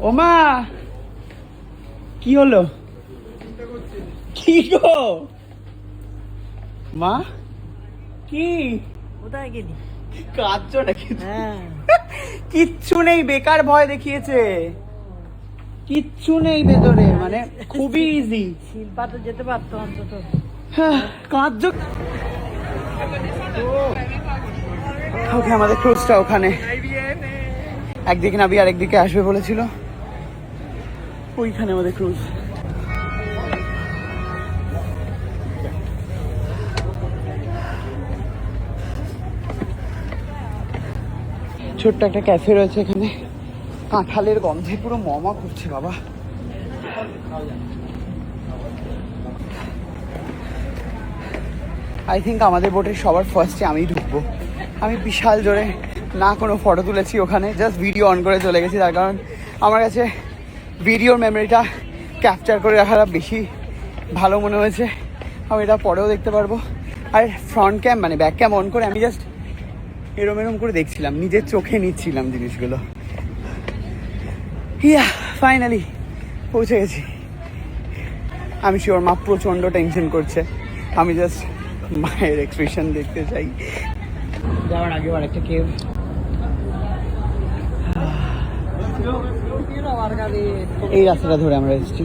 ওমা কি হলো? কি গো মা? কি কোথায় গেলি? কাঁদছো নাকি? হ্যাঁ, কিচ্ছু নেই, বেকার ভয় দেখিয়েছে। কিচ্ছু নেই ভেতরে, মানে খুবই ইজি। শিল্পা তো যেতে পারতো অন্তত। কাঁদছো? ওকে, আমাদের ক্রুজটা ওখানে একদিকে নাবি আর একদিকে আসবে বলেছিল, ওইখানে আমাদের ক্রুজ। ছোট্ট একটা ক্যাফে রয়েছে এখানে, কাঁঠালের গন্ধে পুরো মমা করছে বাবা। আই থিঙ্ক আমাদের বোটের সবার ফার্স্টে আমি ঢুকবো। আমি বিশাল জোরে না কোনো ফটো তুলেছি ওখানে, জাস্ট ভিডিও অন করে চলে গেছি, তার কারণ আমার কাছে ভিডিওর মেমোরিটা ক্যাপচার করে রাখাটা বেশি ভালো মনে হয়েছে। আমি এটা পরেও দেখতে পারবো। আর ফ্রন্ট ক্যাম মানে ব্যাক ক্যাম অন করে আমি জাস্ট এরম এরম করে দেখছিলাম, নিজের চোখে নিচ্ছিলাম জিনিসগুলো। ইয়া ফাইনালি পৌঁছে গেছি। আমি শিওর মা প্রচণ্ড টেনশন করছে, আমি জাস্ট মায়ের এক্সপ্রেশন দেখতে চাই। যাওয়ার আগে আর একটা কেভ। এই রাস্তাটা ধরে আমরা এসেছি।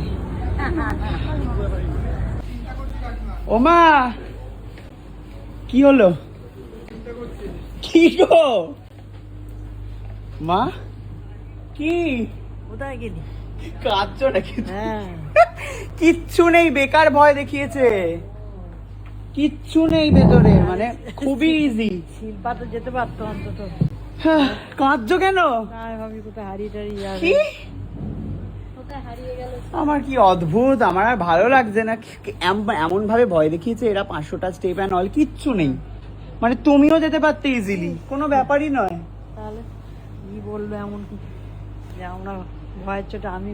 ওমা কি হলো? কি গো মা? কি কোথায় গেলি? কাঁদছো নাকি? হ্যাঁ, কিচ্ছু নেই, বেকার ভয় দেখিয়েছে। কিচ্ছু নেই ভেতরে, মানে খুবই ইজি। শিল্পা তো যেতে পারতো অন্তত। কাঁদছো কেন? আমি ভাবি কোথায় হারিয়ে টারিয়ে যাবে। কি কোথায় হারিয়ে গেল? আমার কি অদ্ভুত, আমার আর ভালো লাগছে না। এমন ভাবে ভয় দেখিয়েছে এরা, 500টা স্টেপ অ্যান্ড অল, কিচ্ছু নেই। মানে তুমিও যেতে পারতে ইজিলি, কোনো ব্যাপারই নয়। তাহলে কি বলবে এমন কি যে আমরা ভয়ের চোটে আমি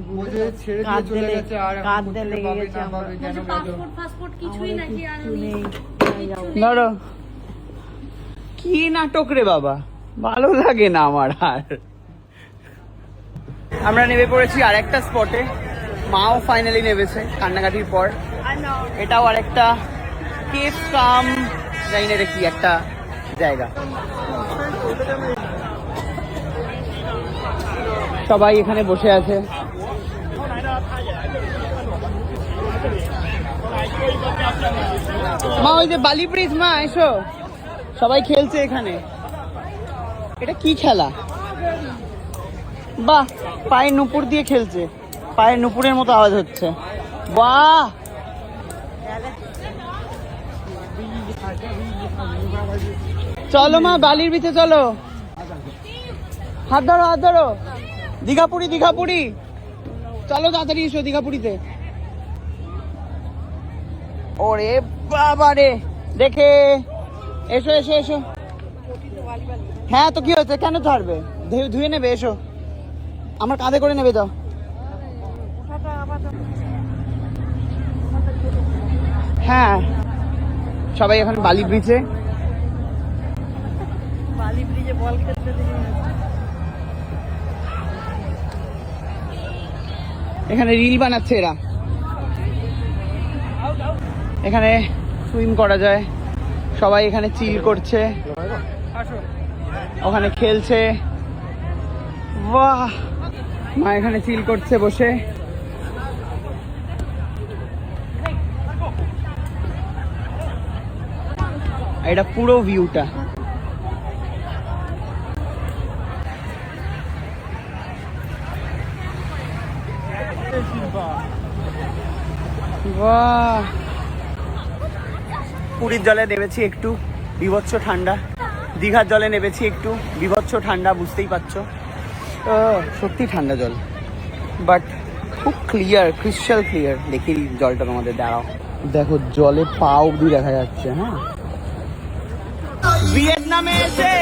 কাঁদতে লেগে গেছে। পাসপোর্ট কিছুই নাকি আনলি? ধরো কি নাটক রে বাবা, ভালো লাগে না আমার আর। আমরা নেমে পড়েছি আরেকটা স্পটে, মাও ফাইনালি নেমেছে কান্নাকাটির পর। এটাও আরেকটা কেভ কাম, জানি না এটা কি একটা জায়গা। সবাই এখানে বসে আছে। মা ওই যে বালি ব্রিজ, মা এসো, সবাই খেলছে এখানে। এটা কি খেলা? বাহ, পায়ের নুপুর দিয়ে খেলছে, পায়ের নুপুরের মতো আওয়াজ হচ্ছে। বাহ, চলো মা বালির বিচে চলো, হাত ধরো হাত ধরো। দীঘাপুরি দীঘাপুরি, চলো তাড়াতাড়ি এসো দীঘাপুরিতে। ওরে বাবা রে, দেখে এসো এসো এসো। হ্যাঁ তো কি হয়েছে, কেন ছাড়বে, ধুয়ে নেবে, এসো আমার কাঁধে করে নেবে। যাও। হ্যাঁ সবাই এখন বালি ব্রিজে। বালি ব্রিজে বল খেলতে এখানে রিল বানাচ্ছে এরা, এখানে সুইম করা যায়, সবাই এখানে চিল করছে, ওখানে খেলছে। বাহ, মা এখানে চিল করছে বসে। এটা পুরো ভিউটা। বাহ, পুরীর জলে নেমেছি একটু বিভৎস ঠান্ডা, দীঘার জলে নেমেছি একটু বিভৎস ঠান্ডা, বুঝতেই পারছো। সত্যি ঠান্ডা জল, বাট খুব ক্লিয়ার, ক্রিস্টাল ক্লিয়ার। দেখি জলটা তোমাদের, দাঁড়াও, দেখো জলে পা অব্দি দেখা যাচ্ছে। হ্যাঁ, ভিয়েতনামে এসে